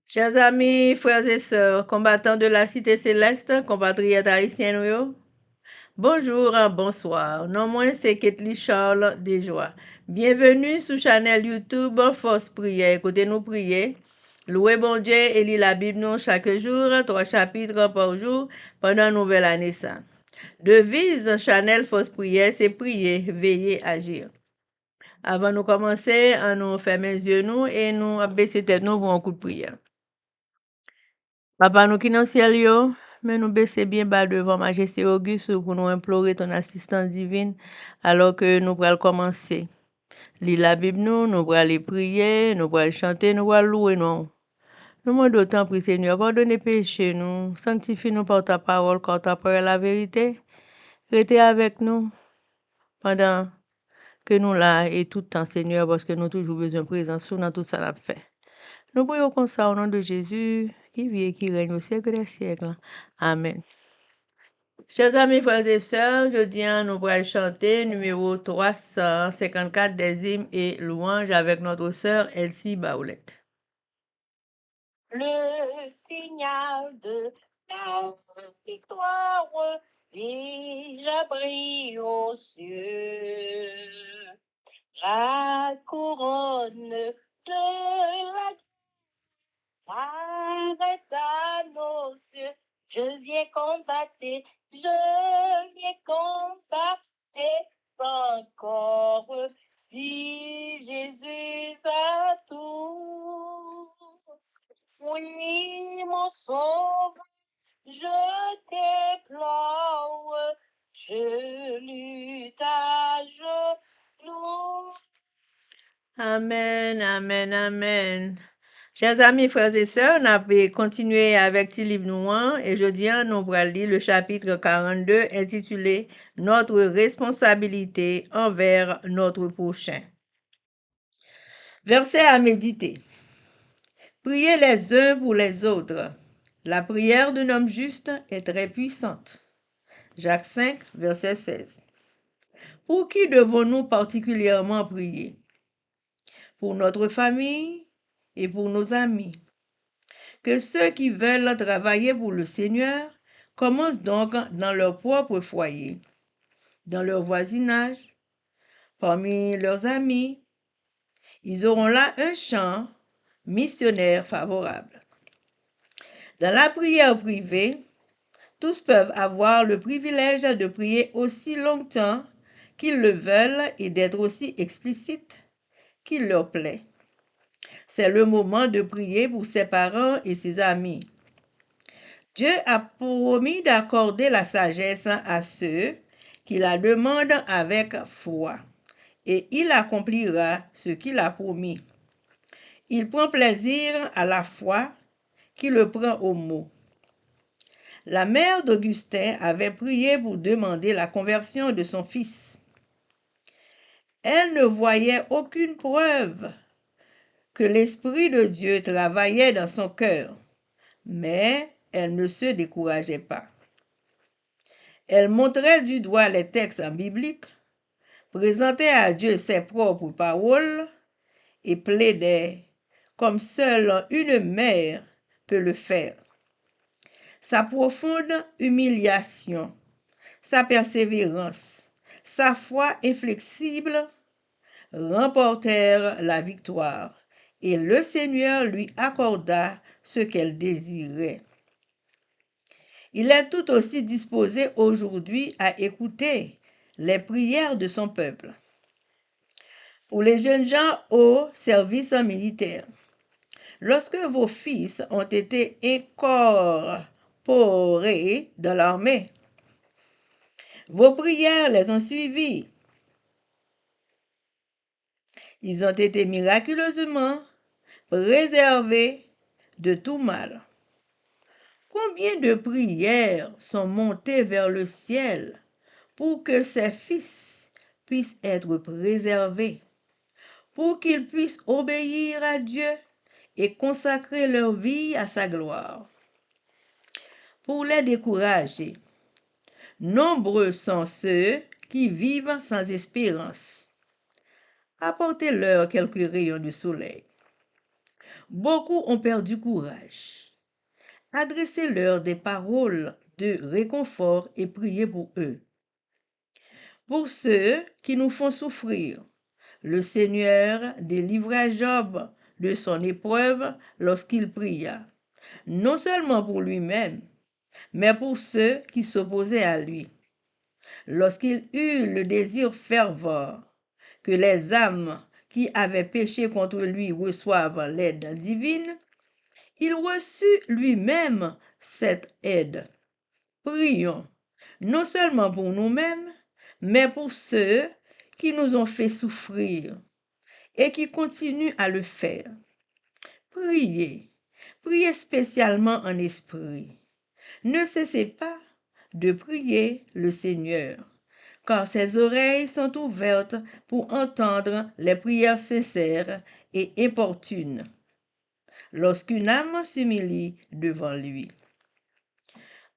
Chers amis, frères et sœurs, combattants de la cité céleste, compatriotes haïtiens, yo. Bonjour, bonsoir. Non, moi, c'est Ketli Charles Desjoie. Bienvenue sur Channel YouTube Force Prière. Écoutez-nous prier. Louez bon Dieu et lisez la Bible nous chaque jour, 3 chapitres par jour, pendant une nouvelle année ça. Devise Channel Force Prière, c'est prier, veiller, agir. Avant de commencer, on nous ferme les yeux nous et nous baisser tête nous pour un coup de prière. Papa nous qui dans le ciel, yo, mais nous baisser bien bas devant Majesté Auguste pour nous implorer ton assistance divine alors que nous allons commencer. Lire la Bible nous allons prier, nous allons chanter, nous allons louer nous. Nous demandons d'autant pour Seigneur, pardonnez péché nous, sanctifie-nous par ta parole, car ta parole est la vérité. Restez avec nous pendant que nous là et tout le temps, Seigneur, parce que nous avons toujours besoin de présence dans tout ça qu'on fait. Nous prions comme ça au nom de Jésus, qui vit et qui règne au siècle des siècles. Amen. Chers amis, frères et sœurs, aujourd'hui, nous allons chanter numéro 354 des hymnes et louanges avec notre sœur Elsie Baoulette. Le signal de la victoire déjà brille aux cieux. La couronne de la arrête à nos yeux. Je viens combattre encore, dit Jésus à tous. Oui, mon sauveur, je t'implore, je lutte à genoux. Amen, amen, amen. Chers amis, frères et sœurs, on a continué avec ce livre nous et aujourd'hui, nous allons lire le chapitre 42 intitulé Notre responsabilité envers notre prochain. Verset à méditer. Priez les uns pour les autres. La prière d'un homme juste est très puissante. Jacques 5, verset 16. Pour qui devons-nous particulièrement prier? Pour notre famille et pour nos amis. Que ceux qui veulent travailler pour le Seigneur commencent donc dans leur propre foyer, dans leur voisinage, parmi leurs amis. Ils auront là un champ missionnaire favorable. Dans la prière privée, tous peuvent avoir le privilège de prier aussi longtemps qu'ils le veulent et d'être aussi explicites qu'il leur plaît. C'est le moment de prier pour ses parents et ses amis. Dieu a promis d'accorder la sagesse à ceux qui la demandent avec foi, et il accomplira ce qu'il a promis. Il prend plaisir à la foi qui le prend au mot. La mère d'Augustin avait prié pour demander la conversion de son fils. Elle ne voyait aucune preuve que l'Esprit de Dieu travaillait dans son cœur, mais elle ne se décourageait pas. Elle montrait du doigt les textes bibliques, présentait à Dieu ses propres paroles et plaidait comme seule une mère peut le faire. Sa profonde humiliation, sa persévérance, sa foi inflexible remportèrent la victoire et le Seigneur lui accorda ce qu'elle désirait. Il est tout aussi disposé aujourd'hui à écouter les prières de son peuple. Pour les jeunes gens au service militaire, lorsque vos fils ont été incorporés dans l'armée, vos prières les ont suivis. Ils ont été miraculeusement préservés de tout mal. Combien de prières sont montées vers le ciel pour que ces fils puissent être préservés, pour qu'ils puissent obéir à Dieu et consacrer leur vie à sa gloire. Pour les décourager, nombreux sont ceux qui vivent sans espérance. Apportez-leur quelques rayons de soleil. Beaucoup ont perdu courage. Adressez-leur des paroles de réconfort et priez pour eux. Pour ceux qui nous font souffrir, le Seigneur délivra Job de son épreuve lorsqu'il pria, non seulement pour lui-même, mais pour ceux qui s'opposaient à lui. Lorsqu'il eut le désir fervent que les âmes qui avaient péché contre lui reçoivent l'aide divine, il reçut lui-même cette aide. Prions, non seulement pour nous-mêmes, mais pour ceux qui nous ont fait souffrir et qui continuent à le faire. Priez, priez spécialement en esprit. Ne cessez pas de prier le Seigneur, car ses oreilles sont ouvertes pour entendre les prières sincères et importunes lorsqu'une âme s'humilie devant lui.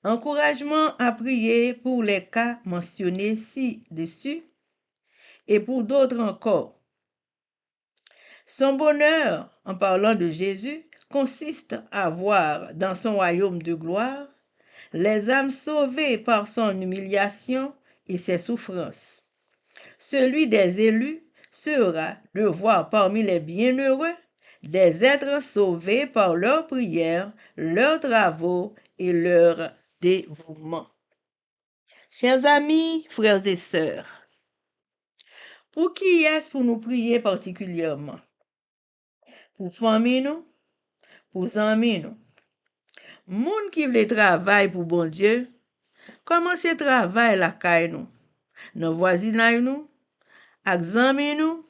Encouragement à prier pour les cas mentionnés ci-dessus et pour d'autres encore. Son bonheur, en parlant de Jésus, consiste à voir dans son royaume de gloire les âmes sauvées par son humiliation et ses souffrances. Celui des élus sera de voir parmi les bienheureux des êtres sauvés par leurs prières, leurs travaux et leur dévouement. Chers amis, frères et sœurs, pour qui est-ce pour nous prier particulièrement? Pour famille nous, pour amis nous. Moun qui veut travailler pour bon Dieu, commencez travail la caille nous, dans voisinage nous, ak zami nous.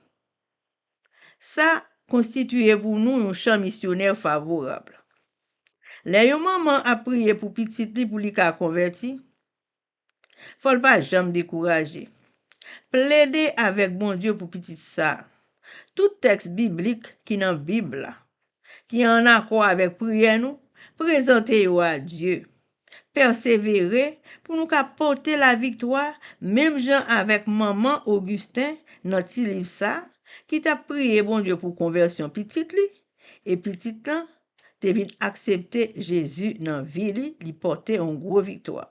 Ça constitue pour nous un champ missionnaire favorable. Les yon maman a prié pour petit li pour li ka converti, faut pas jamais décourager. Plaider avec bon Dieu pour petit ça. Tout texte biblique qui dans Bible, qui en accord avec prière nous, présentez-yo à Dieu. Persévérer pour nous porter la victoire, même gens avec maman Augustin, dans ti livre ça, qui t'a prié bon Dieu pour conversion petite li, et petite là, te vin accepter Jésus dans vie li porter une gros victoire.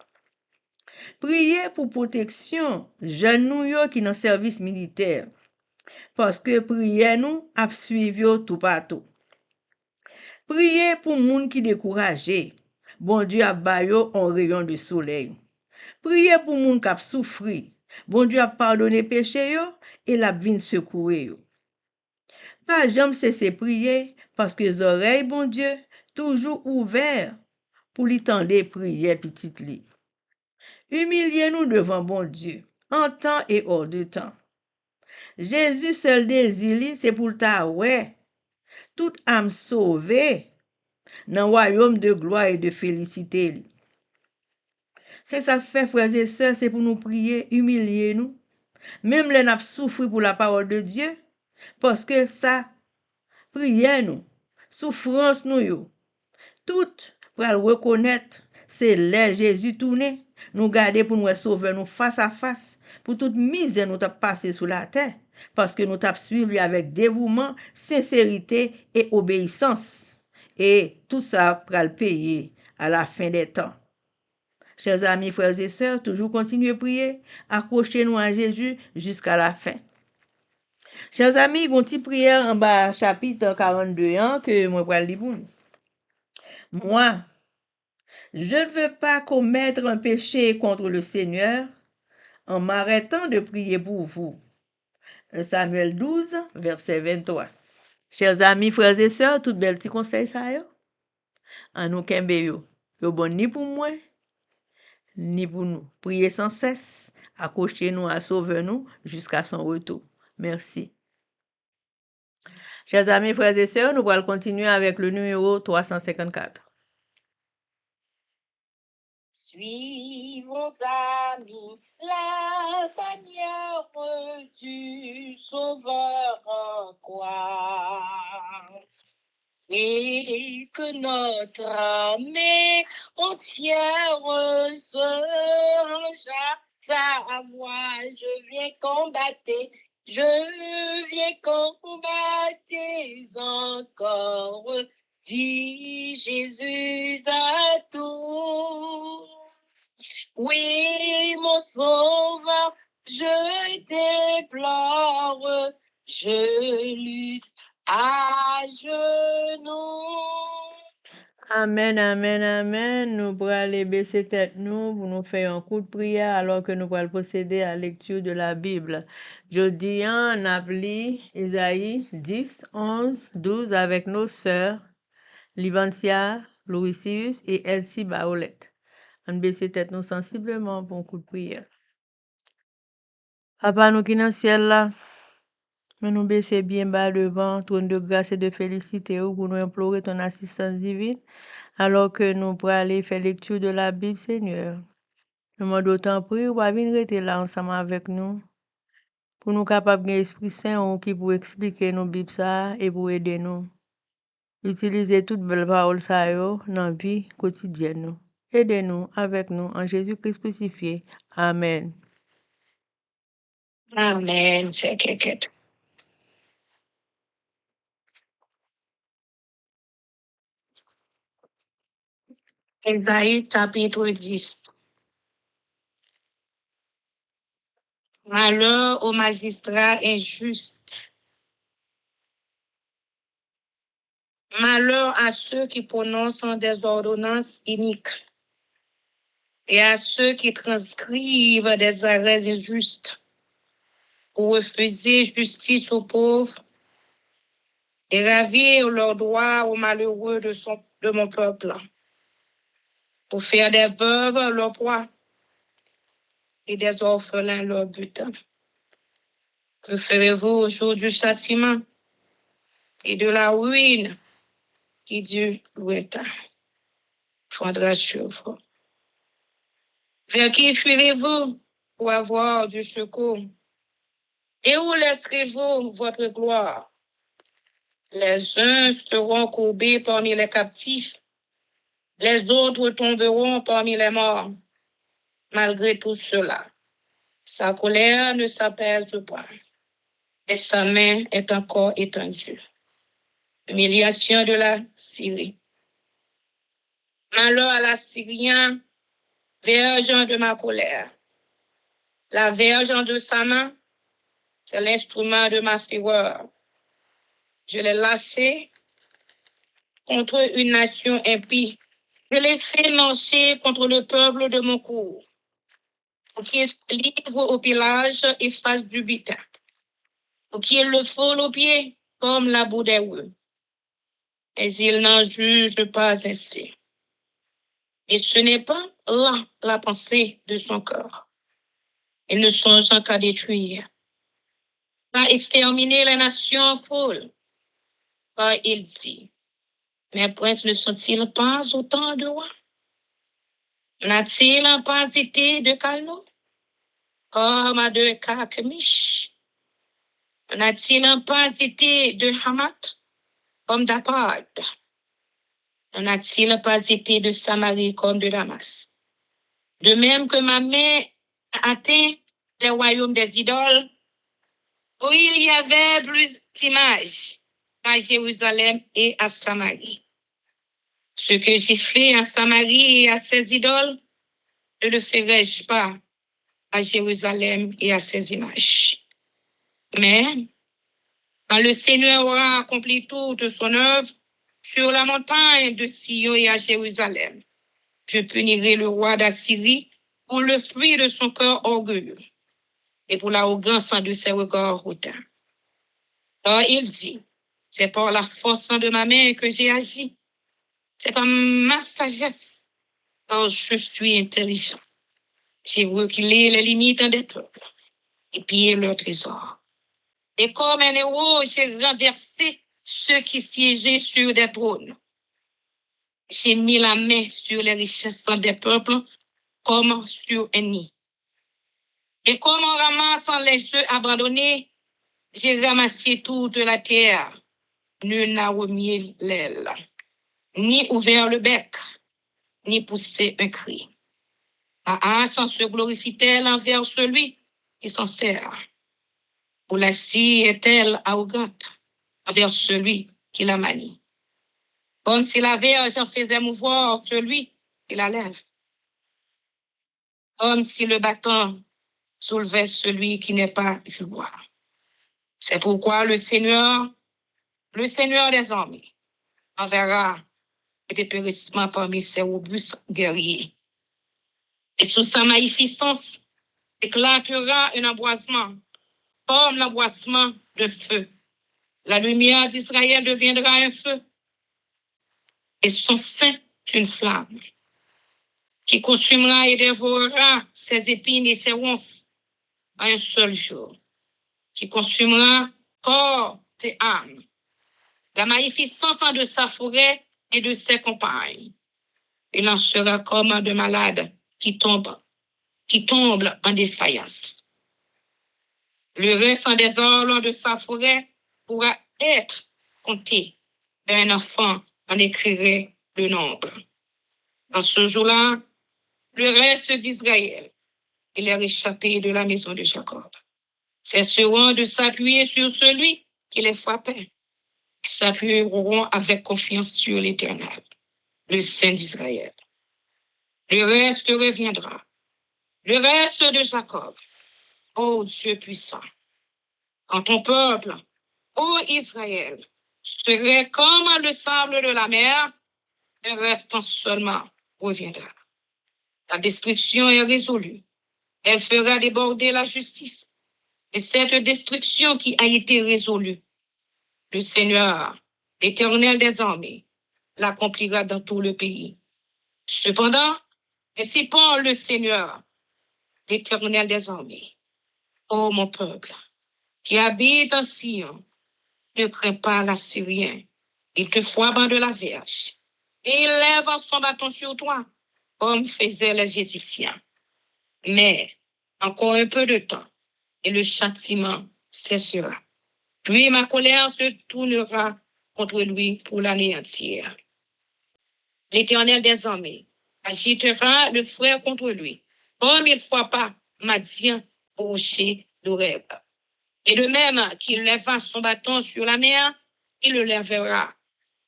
Priez pour protection jeunes nou yo qui dans service militaire, parce que prière nous a suivi yo tout partout. Priez pour moun qui découragé. Bon Dieu a bayo un rayon de soleil. Priez pour moun qui a souffri. Bon Dieu a pardonné péché yo et la vin secouer yo. Pas jamais cesser prier parce que les oreilles bon Dieu toujours ouvertes pour lui tendre prière petite li. Humiliez-nous devant bon Dieu en temps et hors de temps. Jésus seul désir c'est pour ta ouais toute âme sauvée dans le royaume de gloire et de félicité. C'est ça fait, frères et sœurs, c'est pour nous prier, humilier nous. Même les n'a souffert pour la parole de Dieu, parce que ça, prière nous, souffrance nous yo. Tout pour le reconnaître, c'est là Jésus tourné, nous garder pour nous sauver nous face à face, pour toute misère nous t'a passé sous la terre, parce que nous t'a suivi avec dévouement, sincérité et obéissance. Et tout ça pour le payer à la fin des temps. Chers amis, frères et sœurs, toujours continuez à prier, accrochez-nous à Jésus jusqu'à la fin. Chers amis, il y a une petite prière en bas, chapitre 42, que moi vais lire pour nous. Moi, je ne veux pas commettre un péché contre le Seigneur en m'arrêtant de prier pour vous. Samuel 12, verset 23. Chers amis, frères et sœurs, tout bel petit conseil ça yo. En nous kembe yo. Yo bon ni pour moi, ni pour nous. Priez sans cesse, accrochez-nous à sauver-nous jusqu'à son retour. Merci. Chers amis, frères et sœurs, nous allons continuer avec le numéro 354. Suivons, amis, la bannière du Sauveur en croix. Et que notre armée entière se range à ta voix. Je viens combattre Je viens combattre encore, dit Jésus à tous. Oui, mon sauveur, je déplore, je lutte à genoux. Amen, amen, amen. Nous pourrons aller baisser tête nous pour nous faire un coup de prière alors que nous pourrons procéder à la lecture de la Bible. Jeudi, on a lu Isaïe 10, 11, 12 avec nos sœurs Livancia, Louisius et Elsie Baolette. On baisse tête nous sensiblement pour un coup de prière. Papa, nous qui dans le ciel là, mais nous baisser bien bas devant, trône de grâce et de félicité pour nous implorer ton assistance divine, alors que nous pourrons aller faire lecture de la Bible, Seigneur. Nous demandons autant prier, ou venir rester là ensemble avec nous, pour nous capables d'un Esprit Saint qui pour expliquer nos Bibles ça et pour aider nous. Utiliser toute belle parole ça dans la vie quotidienne. Aidez-nous avec nous en Jésus-Christ crucifié. Amen. Amen, c'est quelqu'un. Ésaïe chapitre 10. Malheur aux magistrats injustes. Malheur à ceux qui prononcent des ordonnances iniques et à ceux qui transcrivent des arrêts injustes pour refuser justice aux pauvres et ravir leurs droits aux malheureux de mon peuple, pour faire des veuves leur proie et des orphelins leur butin. Que ferez-vous au jour du châtiment et de la ruine qui du lointain fondra sur vous? Vers qui fuirez-vous pour avoir du secours? Et où laisserez-vous votre gloire? Les uns seront courbés parmi les captifs, les autres tomberont parmi les morts. Malgré tout cela, sa colère ne s'apaise pas, et sa main est encore étendue. Humiliation de la Syrie. Malheur à l'Assyrien, verge de ma colère. La verge de sa main, c'est l'instrument de ma fureur. Je l'ai lassé contre une nation impie. Je l'ai fait lancer contre le peuple de mon cours, pour qu'il se livre au pillage et fasse du butin, pour qu'il le foule aux pieds comme la boue des roues. Mais il n'en juge pas ainsi. Et ce n'est pas là la pensée de son cœur. Il ne songe qu'à détruire, à exterminer les nations folles. Car il dit, mes princes ne sont-ils pas autant de rois? N'a-t-il pas été de Calno, comme à de Carchemish? N'a-t-il pas été de Hamath, comme d'Apad? N'a-t-il pas été de Samarie, comme de Damas? De même que ma main a atteint les royaumes des idoles, où il y avait plus d'images à Jérusalem et à Samarie. Ce que j'ai fait à Samarie et à ses idoles, ne le ferai-je pas à Jérusalem et à ses images. Mais, quand le Seigneur aura accompli toute son œuvre sur la montagne de Sion et à Jérusalem, je punirai le roi d'Assyrie pour le fruit de son cœur orgueilleux et pour l'arrogance de ses regards hautains. Or, il dit, c'est par la force de ma main que j'ai agi. C'est par ma sagesse, car je suis intelligent. J'ai reculé les limites des peuples et pillé leurs trésors. Et comme un héros, j'ai renversé ceux qui siégeaient sur des trônes. J'ai mis la main sur les richesses des peuples comme sur un nid. Et comme en ramassant les œufs abandonnés, j'ai ramassé toute la terre. Nul n'a remis l'aile, ni ouvert le bec, ni poussé un cri. Ah, sans se glorifie-t-elle envers celui qui s'en sert? Ou la scie est-elle arrogante envers celui qui la manie? Comme si la verge en faisait mouvoir celui qui la lève. Comme si le bâton soulevait celui qui n'est pas du bois. C'est pourquoi le Seigneur des armées, enverra des périssements parmi ses robustes guerriers. Et sous sa magnificence éclatera un embrasement, comme l'embrasement de feu. La lumière d'Israël deviendra un feu, et son sein une flamme, qui consumera et dévorera ses épines et ses ronces en un seul jour, qui consumera corps et âme. La magnificence de sa forêt et de ses compagnes. Il en sera comme de malades qui tombent en défaillance. Le reste des ordres de sa forêt pourra être compté, et un enfant en écrirait le nombre. En ce jour-là, le reste d'Israël, il est réchappé de la maison de Jacob. Cesseront de s'appuyer sur celui qui les frappait. Ils s'appuieront avec confiance sur l'Éternel, le Saint d'Israël. Le reste reviendra. Le reste de Jacob, ô Dieu puissant. Quand ton peuple, ô Israël, serait comme le sable de la mer, le restant seulement reviendra. La destruction est résolue. Elle fera déborder la justice. Et cette destruction qui a été résolue, le Seigneur, l'Éternel des armées, l'accomplira dans tout le pays. Cependant, ainsi parle le Seigneur, l'Éternel des armées. Ô mon peuple, qui habite en Sion, ne crains pas l'Assyrien. Il te frappe de la verge. Et il lève son bâton sur toi, comme faisaient les Égyptiens. Mais encore un peu de temps, et le châtiment cessera. Puis ma colère se tournera contre lui pour l'année entière. L'Éternel des armées agitera le frère contre lui, comme il frappa Madian au rocher d'Oreb. Et de même qu'il lèva son bâton sur la mer, il le lèvera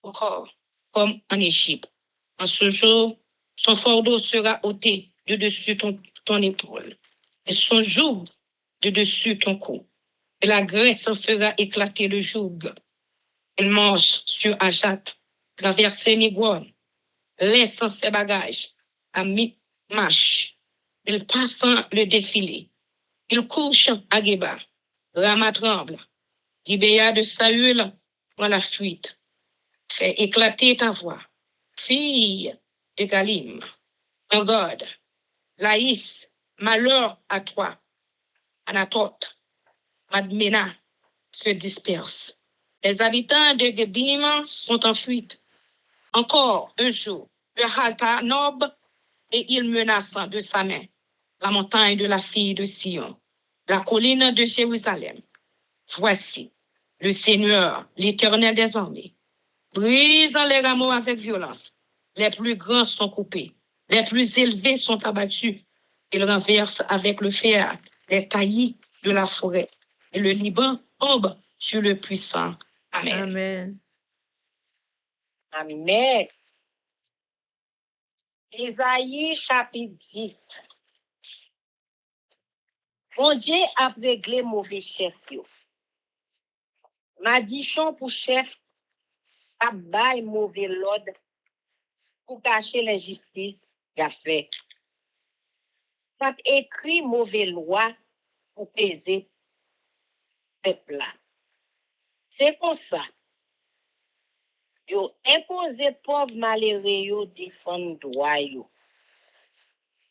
encore, comme en Égypte. En ce jour, son fardeau sera ôté de dessus ton épaule, et son joug de dessus ton cou. Et la graisse fera éclater le joug. Il marche sur Ajat, traverse Migron, laisse ses bagages à Mimash. Il passe le défilé. Il couche à Geba. Rama tremble. Gibéa de Saül prend la fuite. Fais éclater ta voix. Fille de Galim, en God, Laïs, malheur à toi. Anatote, Madmena se disperse. Les habitants de Gebim sont en fuite. Encore un jour, le Haltanob, et il menace de sa main la montagne de la fille de Sion, la colline de Jérusalem. Voici, le Seigneur, l'Éternel des armées, brise les rameaux avec violence. Les plus grands sont coupés, les plus élevés sont abattus. Il renverse avec le fer les taillis de la forêt, et le Liban tombe sur le puissant. Amen. Amen. Amen. Ésaïe chapitre 10. Bon Dieu a réglé mauvais chef. Madichon pour chef a bail mauvais l'ordre pour cacher l'injustice qu'il a fait. Ça écrit mauvais loi pour peser peuple là. C'est comme ça. Yo imposé pauvre malheureux yo défendre droit yo.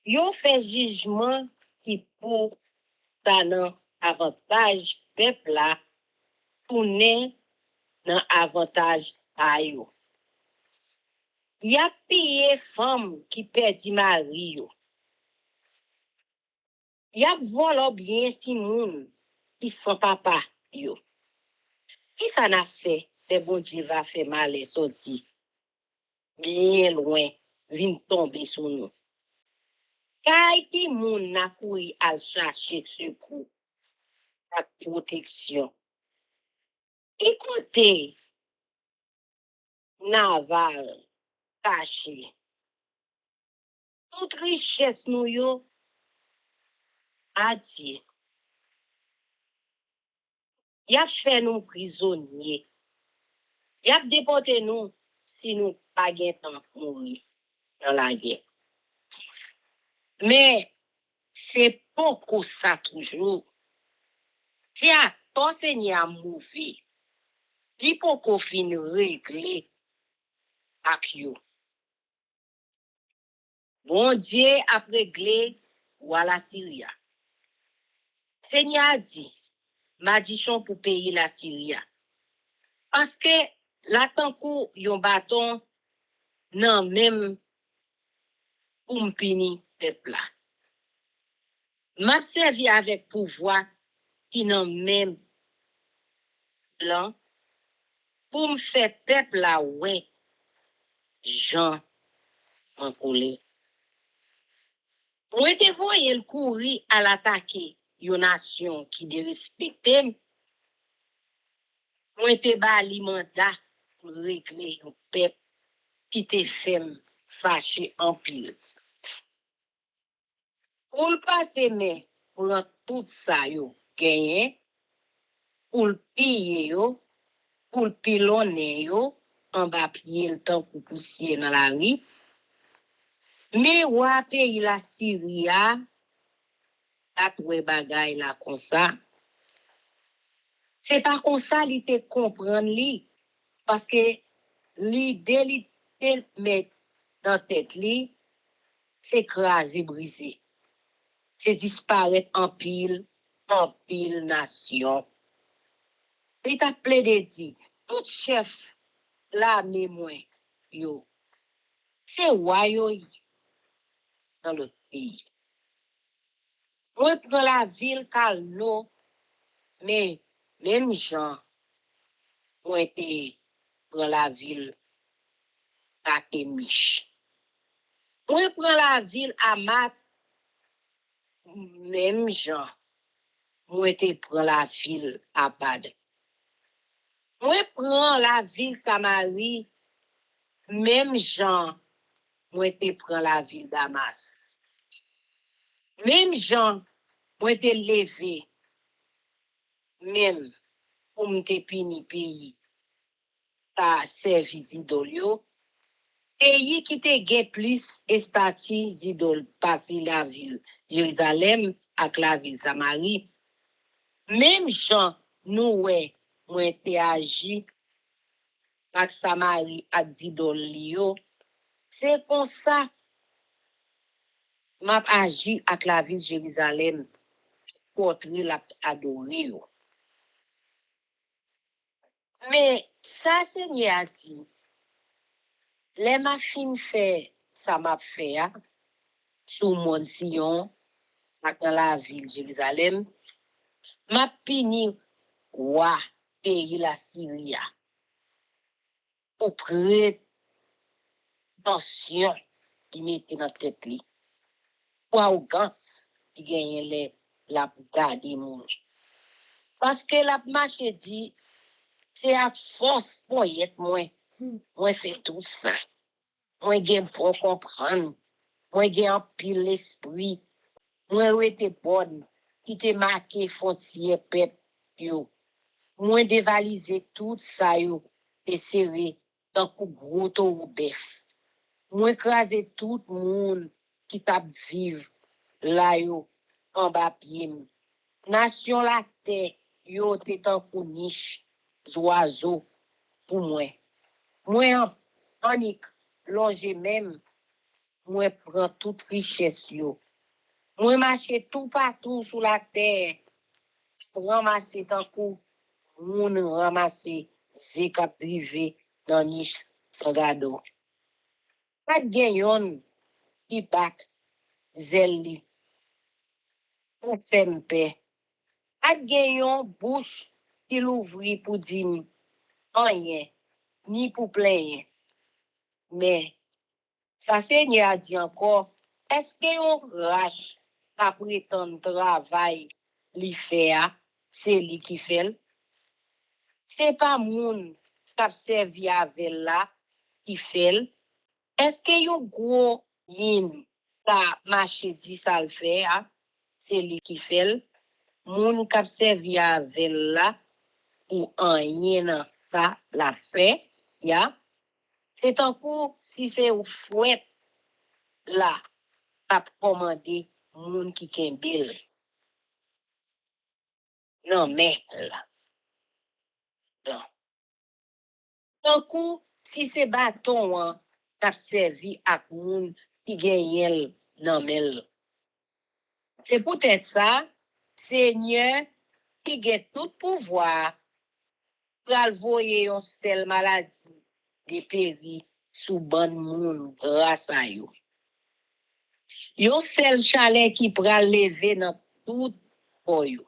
Yo fait jugement qui pour dans avantage peuple là tourner dans avantage pa yo. Y a payé femme qui perdit mari yo. Y a volé bien ti moun qui sont papa yo. Qui ça n'a fait des bon Dieu va faire mal et sorti bien loin vin tomber sur nous. Kay ti moun n'a couru à chercher secours. ak proteksyon. E kote naval kache, tout richesse nou yo a di. Yap fè nou prisonnier. Yap depote nou si nou pa gen tan mouri dans la guerre. Mais c'est poko sa toujou. Si a ton seigneur mouvi, li poko fin regle ak yo. Bon Dieu a réglé ou à la Syria. Seigneur a dit, madichon pour payer la Syria. Parce que la tankou yon bâton nan même pour m'pini peuple là. M'a servi avec pouvoir qui nan même plan pour me faire peuple là ouais Jean en colère. Moi te voye le courir à l'attaquer yon nation qui de respecter. Moi te ba li mandat pour régler yon peuple qui te fait fâché en pile. Pour le passer mais pour tout ça yo gagné, pour le piller yo, pour le pilonner yo, en bas pied le temps pour pousser dans la rue. Mais wa pays la Syrie a trouvé bagay la comme ça. C'est pas comme ça li te comprendre li parce que l'idée li te met dans tête li c'est écraser briser. C'est disparaître en pile nation. Il t'a plaidé dit tout chef la mémoire yo c'est royaux dans le pays. Moi prend la ville Calno mais même gens moi été prend la ville Takemish. Moi prend la ville Amat même gens moi été prend la ville Abad. Moi prend la ville Samarie même gens moi te prend la ville Damas. Même gens moi te levé même pour m'te pini pays ta service idole yo. Pays qui te gen plus estati zidol passer la ville Jérusalem ak la ville Samarie. Même gens nous ouais moi te agi ak Samarie ak zidol li yo. C'est comme ça m'a agi ak la ville Jérusalem contre la adoré yo. Mais ça Seigneur a dit les machines fait ça m'a fait sous mon Sion dans la ville Jérusalem m'a pini roi pays la Syrie pour prêter tension qui mettait dans tête li pour arrogance qui gagne la garder moun parce que la marche dit c'est à force pour être moi fait tout ça moi gen pour comprendre moi gen en pile l'esprit moi était bonne qui te marqué frontière peuple yo moi dévaliser tout ça yo et serré dans coup gros to bœuf moi écraser tout monde qui t'a vivre là yo en bas pied nation la terre yo te tant coup niche oiseau pour moi en longer même moi prend toute richesse yo moi marcher tout partout sur la terre pour ramasser tant coup moun ramasser zékap privé dans niche sans gado pas gen yon qui bat zel li pour faire paix pas gen yon bouche qui l'ouvri pour dire rien ni pour plaindre mais ça Seigneur a dit encore est-ce que yon rache a prétendre travail li fait c'est lui qui fait. C'est pas moun qui servi avec là qui fait. Est-ce que yon gros yin ta marché dit ça le fait, hein? C'est lui qui fait. Moun qui servi avec là ou en yin ça la fait, ya. C'est un coup si c'est au fouet là, a commandé moun qui kembel. Non, mais là. Non. Un coup, si c'est bâton, hein, t'a servi à moun qui gagne nan mel. C'est peut-être ça, Seigneur, qui gagne tout pouvoir, pral voyer yon sel maladie, de péri sous ban moun grâce à yo. Yon sel chalet qui pral lever dans tout pour yo.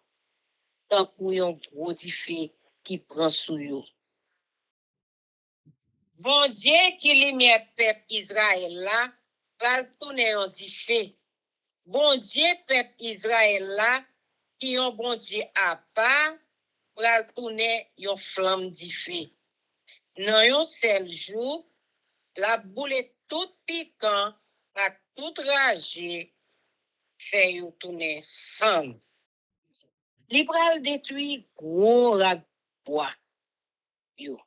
Tant kou yon gros diffé qui prend sous yo. Bon Dieu qui lumière peuple Israël là, va tourner en diffé. Bon Dieu peuple Israël là, qui ont bon Dieu à part, va tourner yon flamme diffé. Dans yon seul jour, la boule tout piquant, à tout ragé, fait yon tourner sans. Li pral détruit gros rak bois, yo,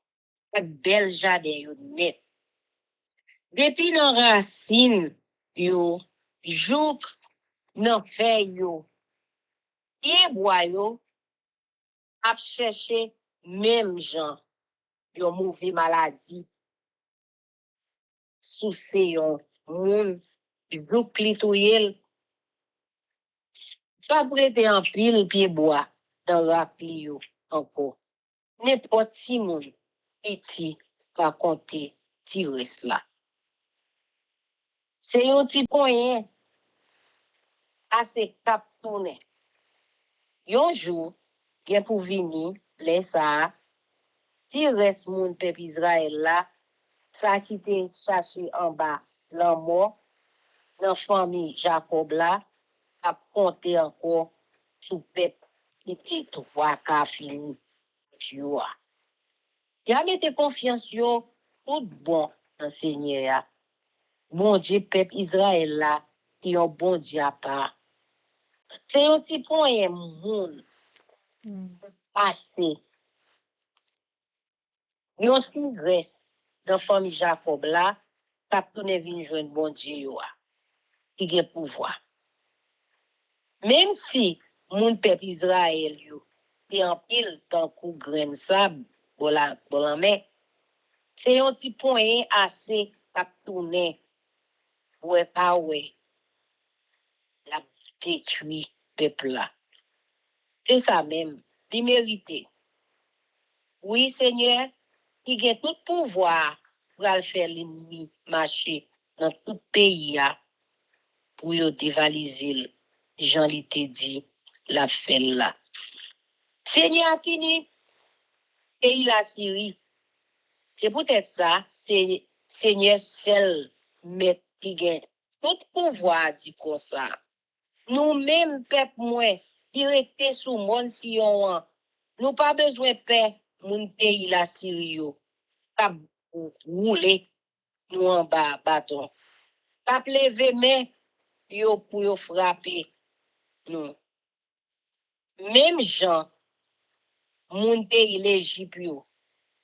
ak bel jardin yo net. Depuis nan racine yo, jouk nan feuille yo, pied bois yo, ap chercher même gens, yo mauvais maladie, sous se yon moun, jouk li touyel, pa prete en pile pied bois, dans rak li yo, encore. N'importe si moun, iti, ka konte, ti res la. C'est yon ti poyen, assez kap tourner. Yon jour, gen pou vini, lè sa, ti res moun pep Israël la, sa ki te chache en bas, lan mo, nan fami Jacob la, ap konte encore sou pep, ki te troa ka fini, yo a. Ya mette confiance yo, tout bon, nan Seigneur ya. Bon Dieu pep Israël la, ki yon bon Dieu à part. C'est yon ti poyen moun, assez. Yon ti res, dans fami Jacob la, tap tourne vin joindre bon Dieu yo a, ki gen pouvoir. Même si moun peuple Israël yo, te en pile tan kou grain sab, bolan men, c'est yon ti poyen assez tap tourne, ouais pas ouais, la détruit peuple là. C'est ça même, li mérite. Oui, Seigneur, qui gen tout pouvoir pour aller faire l'ennemi marcher dans tout pays pour yo dévaliser Jean li te dit la fait là. Seigneur qui ni pays la Syrie. C'est peut-être ça, c'est Seigneur seul met qui gen tout pouvoir dit comme ça. Nous même peuple moins directé sous monde si on nous pas besoin paix mon pays la Syrie yo. Kap rouler nous en bas bâton. Kap lever main yo pour yo frapper nous. Même gens moun pays l'Égypte yo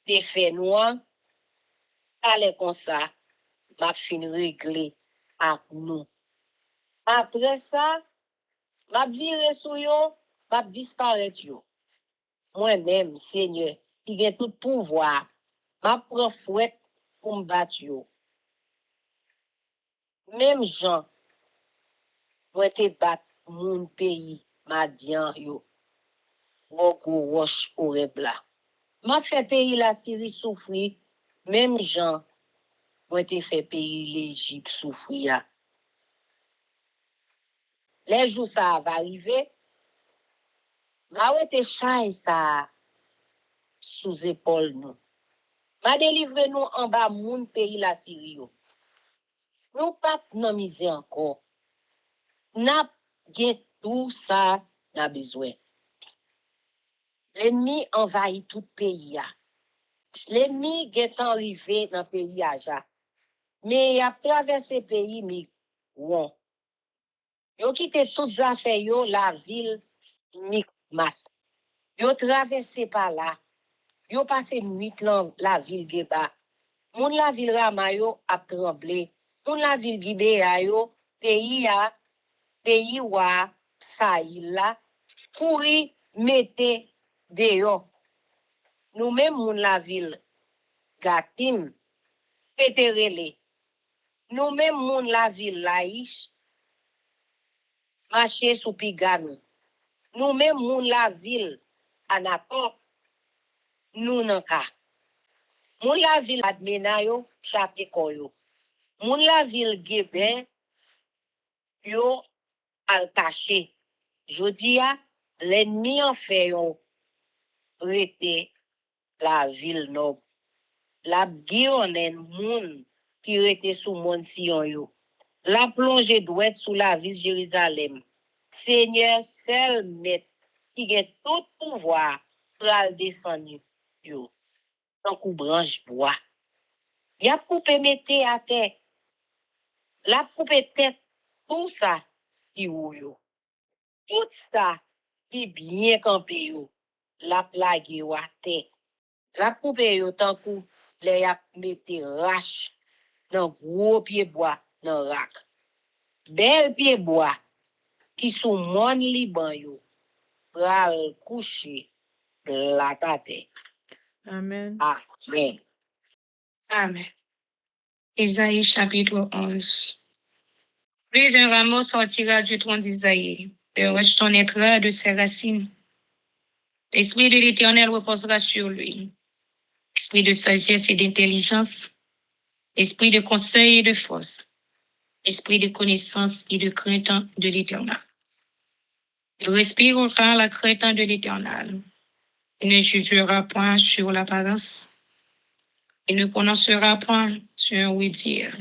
te fait noir allez comme ça m'a fin régler avec nous. Après ça m'a viré sur yo, m'a disparaître yo. Moi-même Seigneur qui gen tout pouvoir m'a prend fouet pour me battre yo. Même gens moi te bat moun pays Madian yo. Beaucoup roche Horeb là. M'a fait pays la Syrie souffrir, même gens moi te fait pays l'Égypte souffrir. Les jours ça va arriver, m'a wete chay ça sous épaule nous. M'a délivré nous en bas moun pays la Syrie yo. Nous pas nan misère encore. N'a gen tout ça n'a besoin. l'ennemi envahit tout pays. L'ennemi est arrivé dans le pays. Mais il a traversé le pays, mais bon. Il a quitté toutes les affaires, la ville, Mikmas. Il a traversé par là. Il a passé nuit dans la ville Geba. Moun la ville Ramayo a tremblé. Moun la ville Gibea yo, pays wa Sahil la, kouri mette deyo. Nous même moun la ville Gatim, péterele. Nous même moun la ville Laïch, marcher sous Piganou. Nous même moun la ville Anapop, nous nan ka. Moun la ville Admena yo, chape koyo. Moun la ville Geben, yo al caché. Jodi a, l'ennemi en fait yon rete la ville nob. La guionen moun qui rete sous moun Sion yo. La plongée douette sous la ville Jérusalem. Seigneur seul met qui a tout pouvoir pour al descendre yo. Tant qu'on branche bois. Y a coupé mette à terre. La coupé tête tout ça qui ou yo. Tout ça qui bien campé yo. La plague yo à terre. La coupé yo tant qu'on les a mette rache dans gros pied bois dans rack. Bel pied bois qui sous mon Liban yo. Pral coucher la tate. Amen. Amen. Amen. Isaïe chapitre 11. Puis un rameau sortira du tronc d'Isaïe, et renaîtra de ses racines. L'Esprit de l'Éternel reposera sur lui. Esprit de sagesse et d'intelligence, esprit de conseil et de force, esprit de connaissance et de crainte de l'Éternel. Il respirera la crainte de l'Éternel. Il ne jugera point sur l'apparence. Il ne prononcera point sur un oui-dire.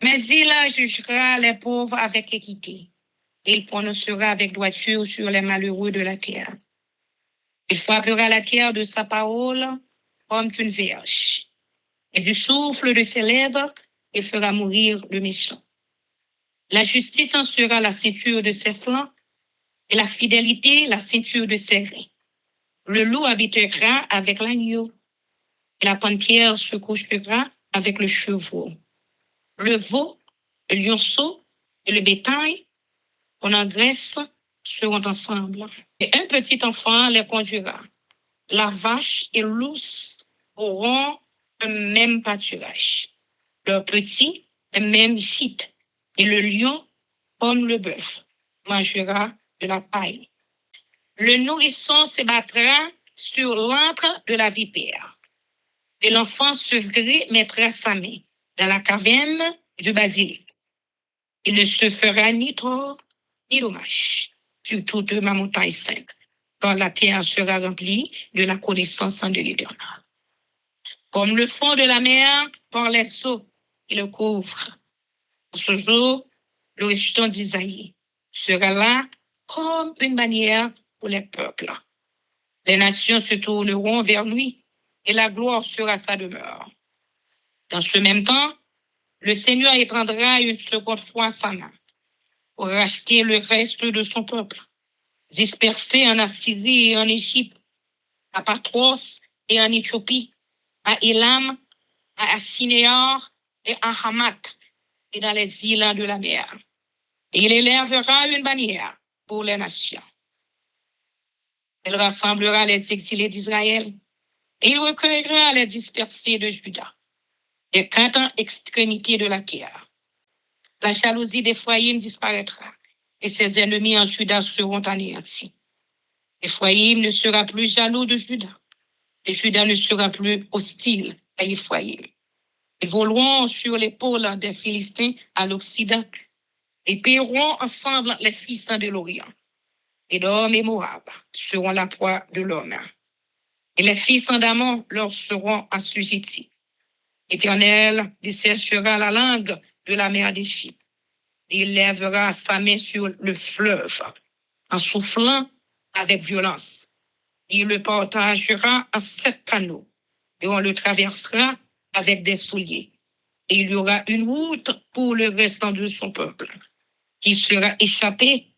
Mais il jugera les pauvres avec équité. Il prononcera avec droiture sur les malheureux de la terre. Il frappera la terre de sa parole comme une verge. Et du souffle de ses lèvres, il fera mourir le méchant. La justice en sera la ceinture de ses flancs, et la fidélité la ceinture de ses reins. Le loup habitera avec l'agneau, et la panthère se couchera avec le chevreau. Le veau, le lionceau et le bétail, qu'on engraisse, seront ensemble. Et un petit enfant les conduira. La vache et l'ours auront un même pâturage. Leurs petits, un même gîte. Et le lion, comme le bœuf, mangera de la paille. Le nourrisson se battra sur l'antre de la vipère. Et l'enfant sevré mettra sa main dans la caverne du basilic. Il ne se fera ni tort ni dommage sur toute ma montagne sainte, quand la terre sera remplie de la connaissance de l'Éternel. Comme le fond de la mer par les eaux qui le couvrent. En ce jour, le restant d'Isaïe sera là comme une bannière pour les peuples. Les nations se tourneront vers lui et la gloire sera sa demeure. Dans ce même temps, le Seigneur étendra une seconde fois sa main pour racheter le reste de son peuple, dispersé en Assyrie et en Égypte, à Patros et en Éthiopie, à Élam, à Assinéor et à Hamath, et dans les îles de la mer. Et il élèvera une bannière pour les nations. Il rassemblera les exilés d'Israël, et il recueillera les dispersés de Juda, les 4 extrémités de la terre. La jalousie d'Ephraïm disparaîtra, et ses ennemis en Juda seront anéantis. Ephraïm ne sera plus jaloux de Juda, et Juda ne sera plus hostile à Ephraïm. Ils voleront sur l'épaule des Philistins à l'Occident, et paieront ensemble les fils de l'Orient. Édom et Moab seront la proie de l'homme, et les fils d'Amon leur seront assujettis. L'Éternel desséchera la langue de la mer d'Égypte, et il lèvera sa main sur le fleuve, en soufflant avec violence. Il le partagera en 7 canaux et on le traversera avec des souliers. Et il y aura une route pour le restant de son peuple qui sera échappé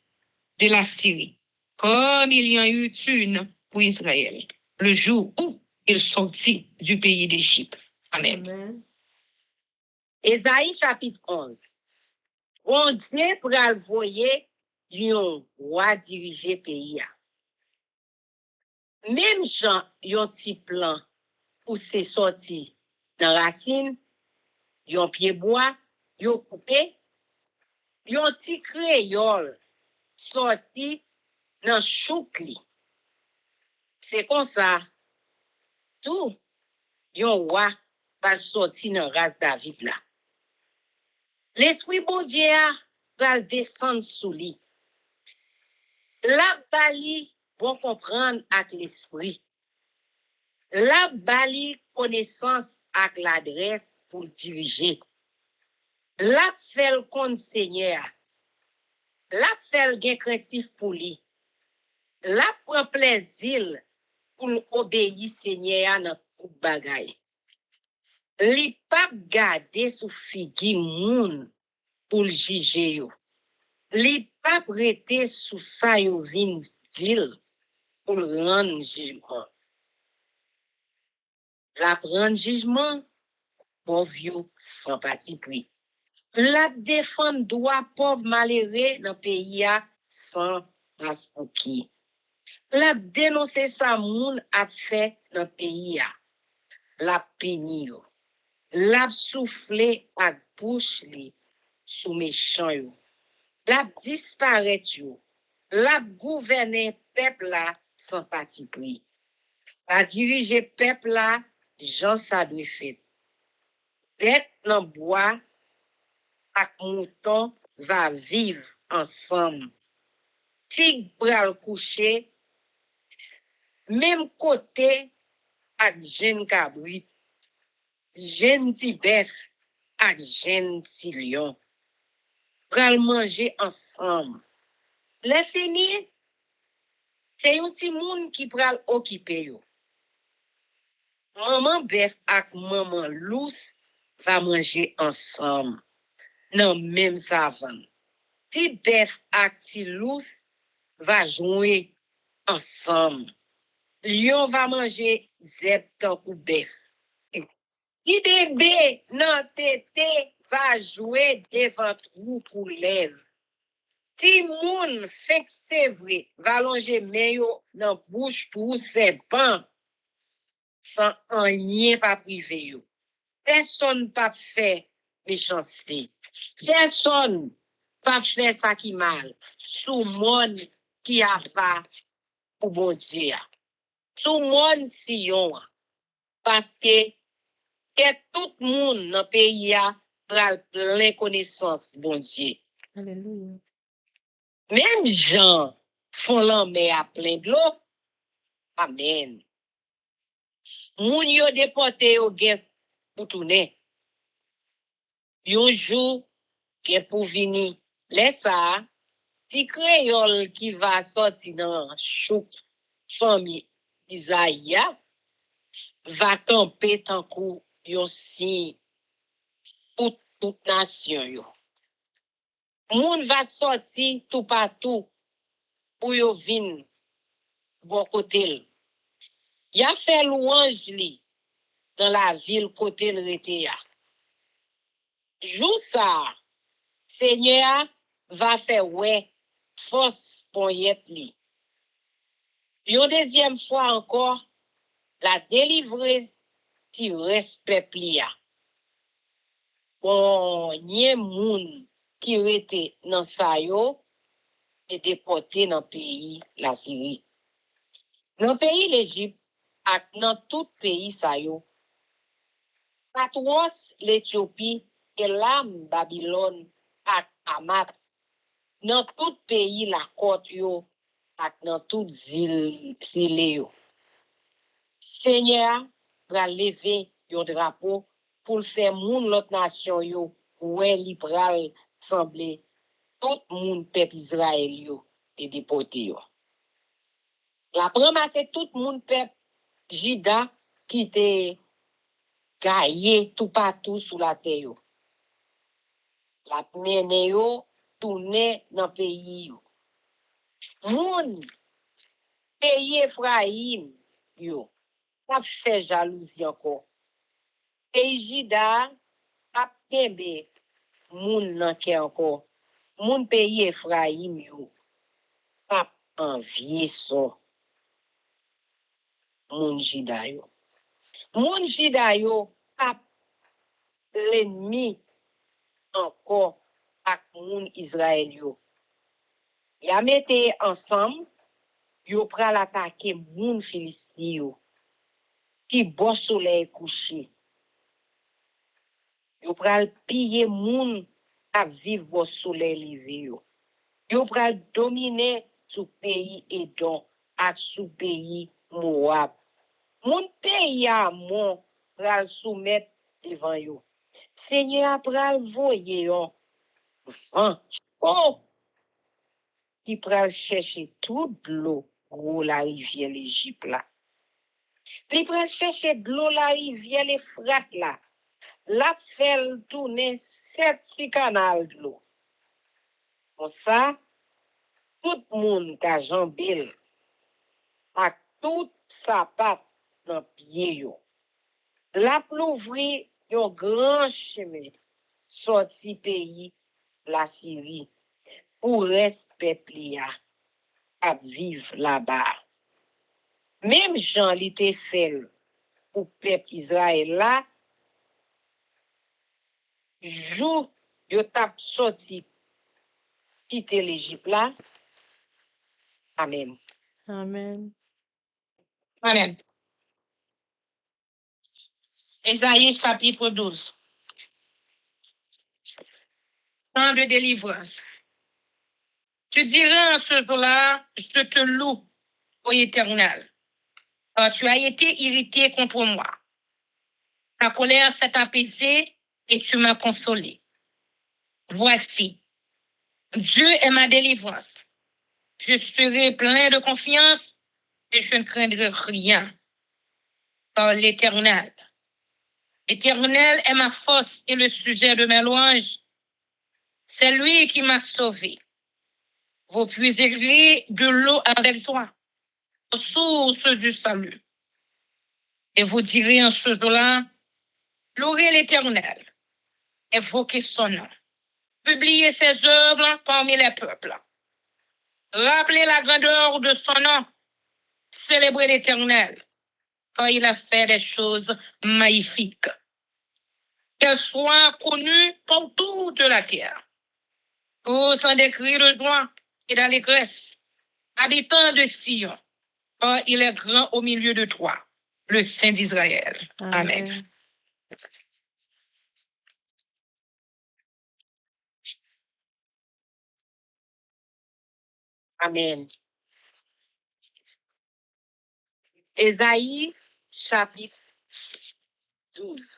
de la Syrie, comme il y en eut une pour Israël, le jour où il sortit du pays d'Égypte. Amen. Amen. Ésaïe chapitre 11. Bon Dieu pral voyer yon roi diriger pays. Même Jean yon ti plan pour se sorti dans racine, yon pied bois, yon coupé, yon ti créole sorti dans chouk li. C'est comme ça, tout yon roi va sorti dans race David là. L'esprit bon Dieu va descendre sous lui. La bali bon comprendre avec l'esprit. La bali connaissance avec l'adresse pour diriger. La fait compte Seigneur. La fait gen craintif pour lui. La prend plaisir pour obéir Seigneur dans tout bagay. Li pa gade sou figi moun pour le juger yo. Li pa prêté sous sa yo vin dil pour le rendre jugement. La prendre jugement, pauvre yo sans parti pris. La défendre droit pauvre malheureux dans pays sans passe pour qui. La dénoncer sa moun a fait dans pays la puni yo. La souffler à bouche li sous méchant yo. La disparaît yo. La gouverner peuple là sans parti pris. La diriger peuple là, Jean ça doit fait. Bête dans bois ak mouton va vivre ensemble. Tigre pral coucher même côté ak jeune cabrit. Jeune ti bœuf ak jeune ti lion. Pral manger ensemble. Le fini, c'est yon ti moun qui pral occuper yo. Maman bœuf ak maman lous va manger ensemble. Nan même savane. Ti bœuf ak ti lous va jouer ensemble. Lion va manger zèb tan kou bœuf. Ti bébé nan tété va jouer devant trou pour lèvres. Ti moun fek c'est vrai va longer meyo nan bouche pour ses ban sans rien pas privé yo. Personne pas fait méchanceté. Personne pas fait ça qui mal. Sous monde qui a pas pour bon Dieu. Sous monde Sion. Parce que tout le monde dans le pays a plein connaissance bon Dieu. Alléluia. Même gens font l'enmer à plein de l'eau. Amen. Moun yo déporté yo gen pour tourner. Yon jour gen pour venir. Laisse ça, ti créole qui va sortir dans chouk famille Isaïa va camper tant kou yon signe pour toute nation yo. Moun va sortir tout partout pour yo vin bon côté. Y a fait louange li dans la ville côté le rete ya. Jou ça, Seigneur va faire ouais force pour yet li. Une deuxième fois encore, la délivrer qui respect plia. Bon, nye moun qui rete dans sa yo et déporté dans pays la Syrie. Dans pays l'Égypte, ak dans tout pays sa yo. Patros l'Éthiopie et l'âme Babylone ak Amat. Dans tout pays la côte yo ak dans toute île yo. Seigneur va lever yon drapeau pour faire moun l'autre nation yo ouais li pral semble tout moun peuple Israël yo et déporté yo. La ramassé tout le monde peuple Jida qui était gaillé tout partout sous la terre. Yo. La mené yo tourné dans le pays. Yo. Moun pays Ephraim yo a fait jalousie encore. Pays Jida a kembe moun nan ke encore. Moun pays Ephraim yo a envié so moun Jida yo. Moun Jida yo a l'ennemi encore ak moun Israël yo. Ya mette ensemble, yo pral attaquer moun Filisti yo. Qui bon soleil couché. Yo pral piller moun a vivre bon soleil levé yo. Yo pral dominer sous pays Edom ak sous pays Moab. Moun pays Amon pral soumettre devant yo. Seigneur pral voyer yon vent chaud qui pral chercher toute l'eau gros la rivière l'Égypte là. Li pral chercher de l'eau la rivière l'Euphrate là. La fait tourner 7 petits canals de l'eau. Pour ça, tout le monde ka jambel ak tout sapat dans pied yo. La plouvri yon grand chemin sorti pays la Syrie pour reste peuple ya à vivre là-bas. Même Jean li te fait pour peuple Israël là, jour yo tap sorti quitter l'Égypte là. Amen. Amen. Amen. Ésaïe chapitre 12. Temps de délivrance. Tu diras en ce jour-là, je te loue, ô Éternel, car tu as été irrité contre moi. Ta colère s'est apaisée et tu m'as consolé. Voici, Dieu est ma délivrance. Je serai plein de confiance et je ne craindrai rien. Car l'Éternel est ma force et le sujet de mes louanges. C'est lui qui m'a sauvé. Vous puiserez de l'eau avec joie, aux sources du salut. Et vous direz en ce jour-là, louez l'Éternel, évoquez son nom, publiez ses œuvres parmi les peuples. Rappelez la grandeur de son nom, célébrez l'Éternel, car il a fait des choses magnifiques. Qu'elles soient connues pour toute la terre. Poussant des cris de joie et d'allégresse, habitants de Sion, car il est grand au milieu de toi, le Saint d'Israël. Amen. Amen. Ésaïe chapitre 12.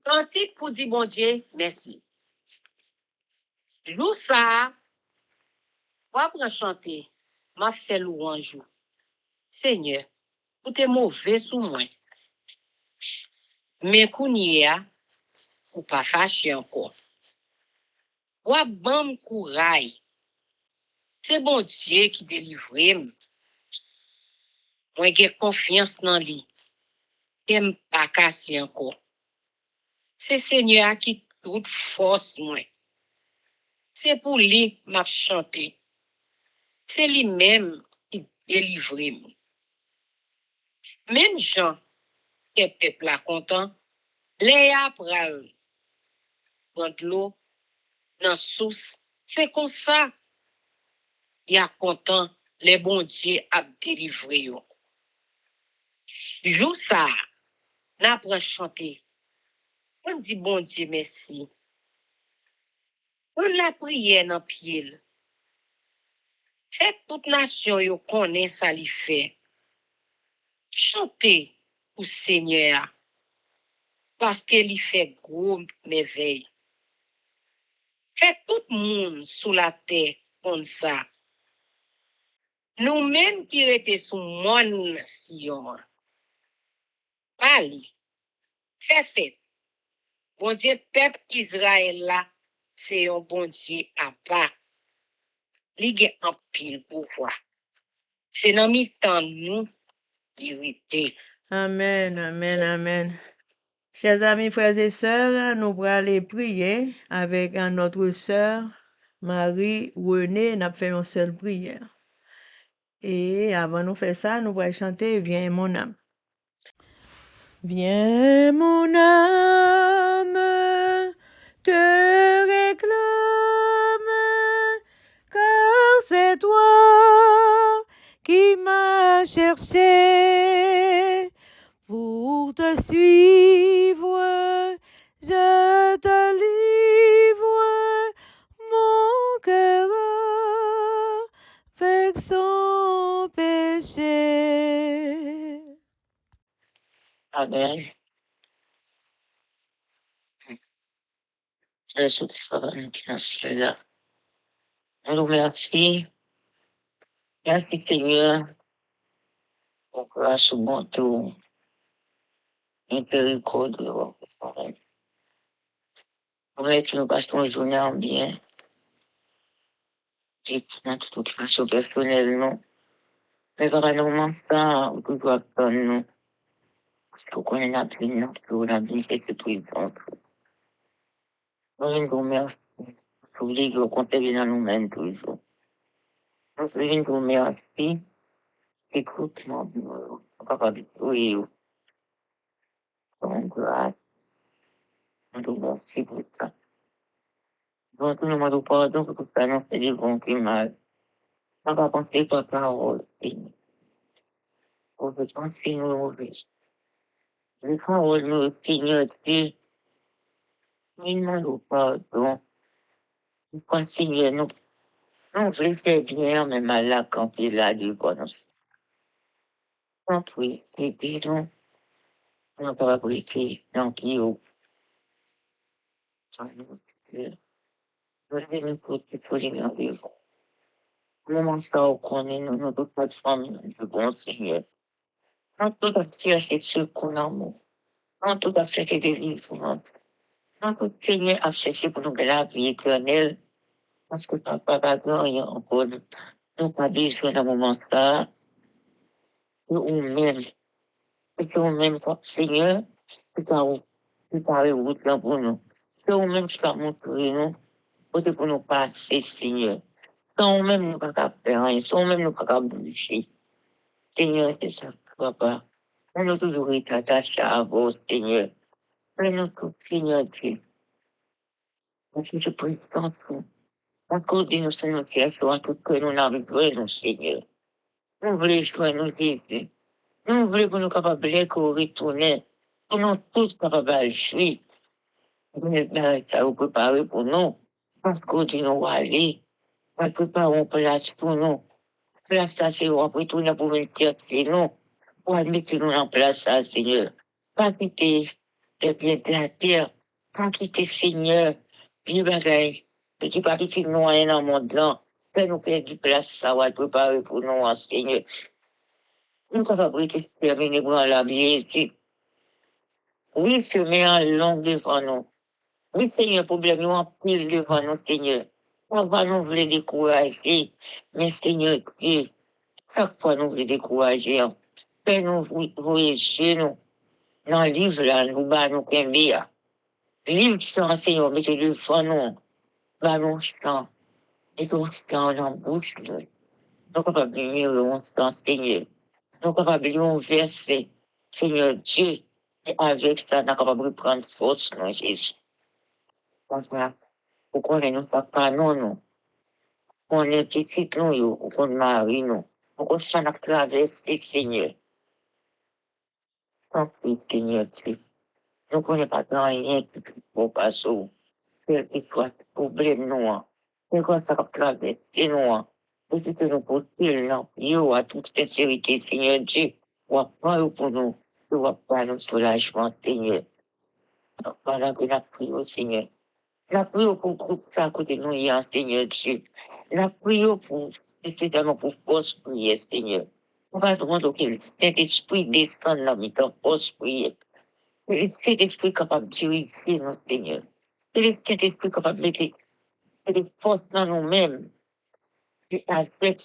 Cantique pour dire bon Dieu, merci. Jou ça, va prendre chanter, m'a fait louange. Seigneur, ou t'es mauvais sous moi. Mais kounia, ou pas fâché encore. Wa bon courage. C'est bon Dieu qui délivre. Moi j'ai confiance dans lui. T'aime pas casser encore. C'est Seigneur qui toute force moi. C'est pour lui m'a chanté. C'est lui-même qui délivre. Même Jean, que peuple là content, les pral prendre l'eau dans source. C'est comme ça. Il a content les bons dieux a délivré yo. Jou ça, n'a pran chanter. On dit bon Dieu merci. On la prière dans pied. Fait toute nation yo connaît ça li fait. Chantez pour Seigneur parce que li fait gros merveille. Fait tout monde sous la terre comme ça. Nous-mêmes qui étions sous mon Sion, pali, fait. Bon Dieu, peuple Israël là, c'est un bon Dieu à part. Ligue en pile pouvoir. C'est dans le temps nous, vérité. Amen, amen, amen. Chers amis, frères et sœurs, nous allons aller prier avec notre sœur Marie-Renée. Nous fait une seule prière. Et avant de faire ça, nous allons chanter Viens mon âme. Viens mon âme, te réclame, car c'est toi qui m'as cherché. Pour te suivre, je te livre mon cœur avec son péché. Amen. C'est ce qui va nous financer là. On nous remercie. Merci Seigneur pour grâce au bon tour. Miséricorde. Remercie que nous passons une journée en bien. Et pour toute occupation personnelle, non. Mais par nous ça, on peut pas prendre, non. Parce qu'on est appelé, non. On a bien cette présence. Nous vous remercions. Pour les jours qu'on te vient à nous-mêmes toujours. Nous vous remercions. Écoute-moi, on est capable de prier. Donc, grâce. On te remercie pour ça. Nous tout le monde pardon pour tout ça, nous fait des bons qui mal. On va penser par parole, Seigneur. On veut penser nous mauvais. Les paroles, nous, Seigneur, Dieu, nous demandons pardon. Nous continuons, nous voulons faire bien, mais mal là, quand il est là, du bon. On prie, aidez-nous. On va briser dans qui haut. Nous devons côté pour les rendez-vous. Moment ça, on connaît, nous, notre plateforme, le bon Seigneur. Non, tout à fait, c'est ce qu'on a, non, tout à fait, c'est délivrance. Non, tout Seigneur a cherché pour nous de la vie éternelle. Parce que papa va gagner encore. Nous pas besoin d'un moment ça. Nous même. C'est nous-mêmes, Seigneur, tu parles route là pour nous. C'est nous-mêmes qui va montrer nous. Pour nous passer, Seigneur. Sans nous-mêmes, nous ne pouvons pas faire rien. Sans nous-mêmes, nous ne pouvons pas bouger. Seigneur, c'est ça, papa. On a toujours été attachés à vous, Seigneur. Prenez tout, Seigneur Dieu. Parce que je prie tant tout. Encore de nous, Seigneur, qui est sur tout que nous n'avons besoin, nous, Seigneur. Nous voulons jouer nos Jésus. Nous voulons que nous capables de retourner. Pour nous tous capables de jouer. Nous nous préparer pour nous. Parce qu'on dit nous aller. Nous préparons place pour nous. Place ça, c'est où on peut retourner pour venir c'est nous. Pour admettre nous en place ça, Seigneur. Pas quitter les biens de la terre. Pas quitter, Seigneur. Vieux bagaille. Petit papier qui nous a dans le monde là. Fais-nous faire du place ça, on va préparer pour nous, Seigneur. Nous sommes fabriqués de terminer pour la vie ici. Oui, se met en long devant nous. Oui, Seigneur, problème, nous en pile devant nous, Seigneur. On va nous vouloir décourager. Mais, Seigneur Dieu, chaque fois nous voulons décourager. Fais-nous voyer chez nous. Dans le livre là, nous nous qu'un livre qui sont Seigneur, mettez devant nous. Nous chant. Et qu'on chant dans la bouche. Nous sommes capables de mieux, on chant, Seigneur. Nous sommes capables de verser, Seigneur Dieu. Et avec ça, nous sommes capables de prendre force, non, Jésus. Comme ça, pour qu'on ait nous pas non. Qu'on ait petit nous, pour qu'on marie nous. Pour qu'on s'en traverse, Seigneur. Tant pis, Seigneur Dieu. Nous ne connaissons pas rien qui peut passer. Quel que soit le problème, nous. C'est quoi ça traverse, nous. Et si nous postulons, nous, à toute sincérité, Seigneur Dieu, ou à pas pour nous, ou à pas nous soulagement, Seigneur. Voilà que la prière, Seigneur. La prière pour le groupe à côté de nous, Seigneur Dieu. La prière pour spécialement pour force prière, Seigneur. On va demander que cet esprit descende dans notre force prière. Cet esprit capable de diriger nous, Seigneur. Cet esprit capable de mettre des forces dans nous-mêmes. Avec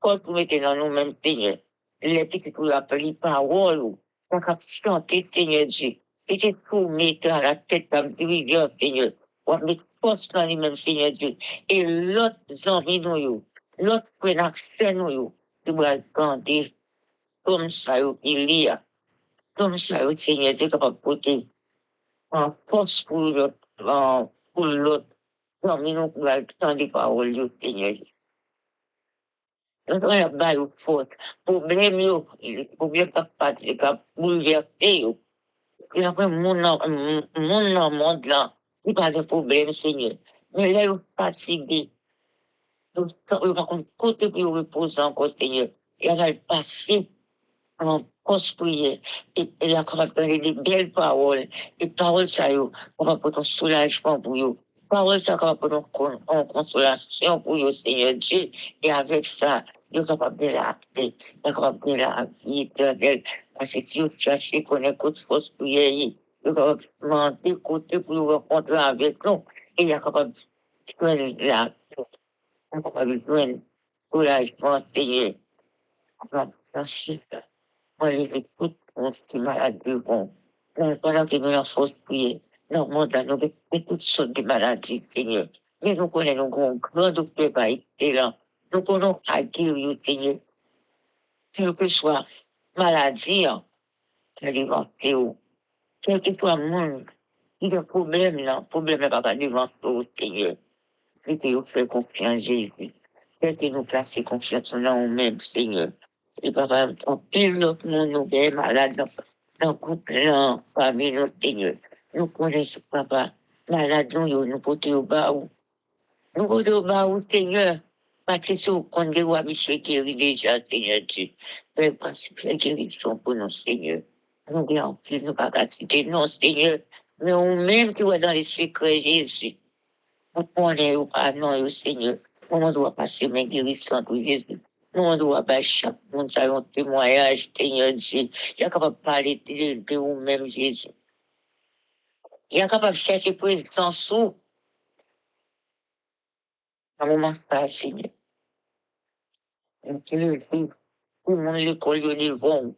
force pour mettre dans nous-mêmes, Seigneur. Les petits pour appeler parole, ça va chanter, Seigneur Dieu. Et c'est pour mettre à la tête d'un dirigeant, Seigneur. On va mettre force dans lui-même, Seigneur Dieu. Et l'autre envie nous, l'autre prenne accès nous, tu vas grandir comme ça, il y a. Comme ça, Seigneur Dieu, capable de porter en force pour l'autre, pour l'autre. Envie nous pour entendre des paroles, Seigneur Dieu. Nous avons pas eu faute. Problème, problème pas de bouleverser. Et après, mon monde là, il n'y a pas de problème, Seigneur. Mais là, il est fatigué. Donc, il va côté pour reposer encore, Seigneur. Il va passer en prière. Et il va parler des belles paroles. Et paroles, ça, on va pour ton soulagement pour eux. Paroles, ça, on va pour ton consolation pour eux, Seigneur Dieu. Et avec ça, il est capable de la paix. Il est capable de la vie éternelle. Parce que si tu cherches qu'on écoute force prière, il est capable de demander côté pour nous rencontrer avec nous. Et il est capable de joindre la paix. Il est capable de joindre soulagement, Seigneur. Merci. Moi, je vais tout pour ce qui est malade devant. Pendant que nous avons force prière, nous demandons nous de toutes sortes de maladies, Seigneur. Mais nous connaissons un grand docteur qui a été là. Nous connaissons à guérir, Seigneur. Quelle que soit maladie, alimentée, quel que soit le monde, il y a un problème là, le problème n'est pas devant toi, Seigneur. Et que nous faisons confiance, Jésus. Et que nous plaçons confiance en nous-mêmes, Seigneur. Et papa, on pile notre monde, nous sommes malades dans le couple là, parmi nos Seigneur. Nous connaissons, papa, malades, nous portons au bas. Nous portons au bas, Seigneur. Parce que si on compte des rois, monsieur guéri déjà, Seigneur Dieu. Fais principe la guérison pour nous, Seigneur. Nous voulons plus nous pas citer, non, Seigneur. Mais on même qui va dans les secrets, Jésus. On connaît ou pas, non, Seigneur. On doit passer mes guérisons pour Jésus. On doit pas chaque monde, ça un témoignage, Seigneur Dieu. Il est capable de parler de vous-même, Jésus. Il est capable de chercher présence sous. À un moment, ça, Seigneur. Tout le monde l'école au niveau.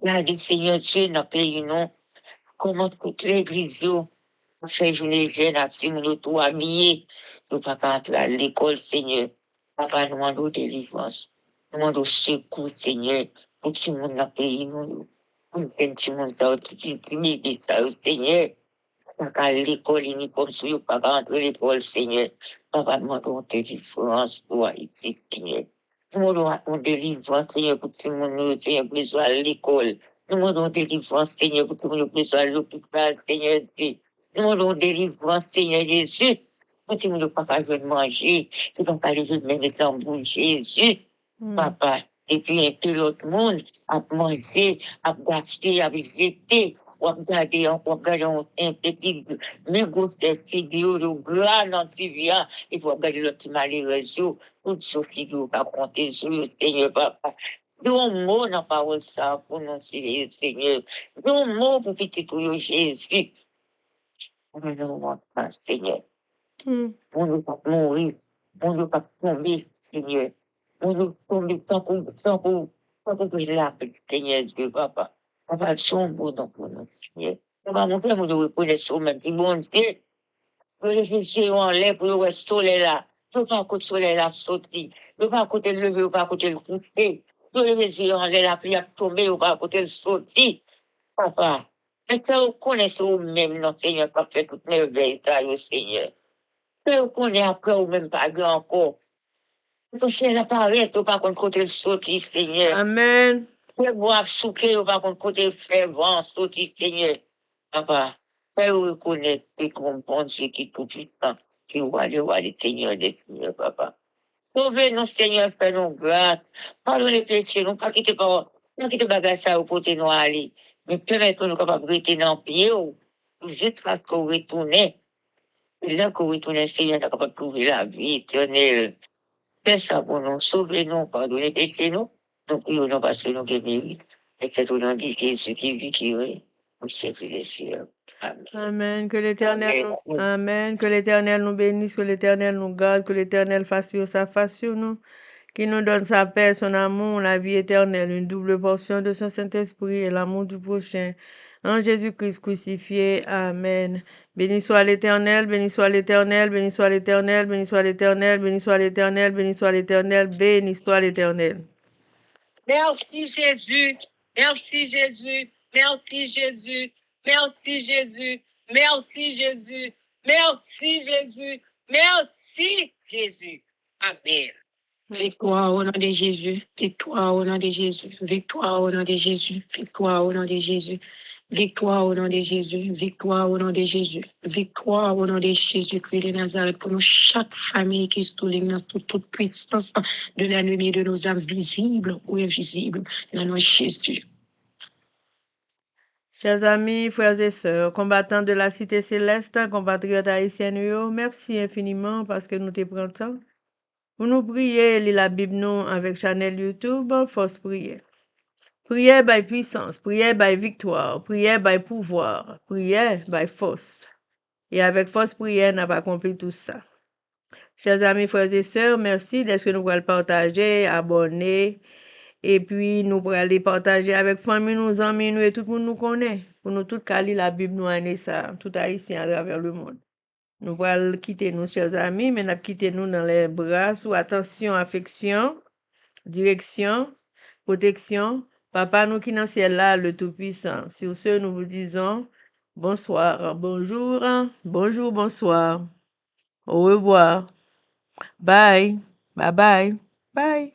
La dit Seigneur Dieu, n'a payé non. Comment toute l'église, on fait jouer les jeunes, à si nous tout habillés, nous pas entrer à l'école, Seigneur. Papa, nous demandons délivrance. Nous demandons secours, Seigneur. Pour que tout le monde n'a payé nous. Pour que tout le monde ça, tout le monde ça, Seigneur. Pas à l'école, ni comme si vous pas entrer à l'école, Seigneur. Papa, nous demandons délivrance pour Haïti, Seigneur. Nous demandons délivrance, Seigneur, pour que tout le monde, Seigneur, puisse aller à l'école. Nous demandons délivrance, Seigneur, pour que tout le monde puisse aller à l'hôpital, Seigneur Dieu. Nous demandons délivrance, Seigneur Jésus. Pour que tout le monde pas faire manger. Nous ne pas les autres même être en bouche, Jésus. Papa. Et puis, un peu l'autre monde, à manger, à gaspiller, à visiter. On va regarder un petit, mais gros figure, le grand antivia, il faut regarder le petit malheureux, toutes ces figures, pas compter sur le Seigneur, papa. Deux mots dans la parole, ça, pour nous, Seigneur. Deux mots pour petit tout, Jésus. On ne demande pas, Seigneur. On ne pas mourir. On ne pas tomber, Seigneur. On ne tomber sans qu'on la Seigneur Dieu, papa. On va son bon dans pour nous, Seigneur. On va montrer mon reconnaissance, même si bon Dieu. Pour les yeux en l'air, pour le soleil là. Tout pas côté soleil là sauter. Tout pas côté le lever, ou pas côté le coucher. Tout les yeux en l'air, la prière tomber, ou pas côté le sauter. Papa. Mais que vous connaissez vous-même, notre Seigneur, qui a fait toutes les veilles, Seigneur. Que vous connaissez après, ou même pas grand encore. Le ciel apparaît, ou pas côté le sauter, Seigneur. Amen. Que boire souquer, ou pas côté faire vent, sauter, Seigneur. Papa. Fais-vous reconnaître et comprendre ce qui est tout puissant, qui va le Seigneur des Seigneurs, papa. Sauvez-nous, Seigneur, fais-nous grâce. Pardonnez les péchés, nous pas quitter pas, nous quitter bagage ça au côté nous aller. Mais permettez-nous capables de rester dans le pied, jusqu'à ce qu'on retourne. Et là qu'on retourne, Seigneur, nous capable de trouver la vie éternelle. Fais ça pour nous, sauvez-nous, pardonnez, laissez-nous. Nous prions non parce que nous qui mérite. Et c'est au nom de Jésus qui vit, qui règne, au siècle des siècles. Amen. Amen. Amen. Que l'Éternel nous bénisse, que l'Éternel nous garde, que l'Éternel fasse sur sa face sur nous, qu'il nous donne sa paix, son amour, la vie éternelle, une double portion de son Saint-Esprit et l'amour du prochain. En Jésus-Christ crucifié. Amen. Béni soit l'Éternel, béni soit l'Éternel, béni soit l'Éternel, béni soit l'Éternel, béni soit l'Éternel, béni soit l'Éternel, béni soit l'Éternel. Merci Jésus, merci Jésus, merci Jésus, merci Jésus, merci Jésus, merci Jésus, merci Jésus. Amen. Victoire au nom de Jésus, victoire au nom de Jésus, victoire au nom de Jésus, victoire au nom de Jésus, victoire au nom de Jésus, victoire au nom de Jésus, victoire au nom de Jésus-Christ de Nazareth pour nous, chaque famille qui se trouve dans toute puissance de l'ennemi de nos âmes visibles ou invisibles, dans nos Jésus. Chers amis, frères et sœurs, combattants de la cité céleste, compatriotes haïtiens, merci infiniment parce que nous te prenons temps. Pour nous prier, lire la Bible nous avec channel YouTube, Force Prière. Prière by puissance, prière by victoire, prière by pouvoir, prière by force. Et avec force prière, n'a pas accompli tout ça. Chers amis, frères et sœurs, merci d'être que nous pourrons le partager, abonner, et puis nous pourrons aller partager avec famille, nous, amis, nous et tout le monde nous connaît. Pour nous tous caler la Bible nous année ça, tout haïtien à travers le monde. Nous allons quitter nous, chers amis, mais nous quitter nous dans les bras sous attention, affection, direction, protection. Papa, nous qui dans le ciel là, le Tout-Puissant. Sur ce, nous vous disons bonsoir, bonjour, bonjour, bonsoir. Au revoir. Bye. Bye bye. Bye.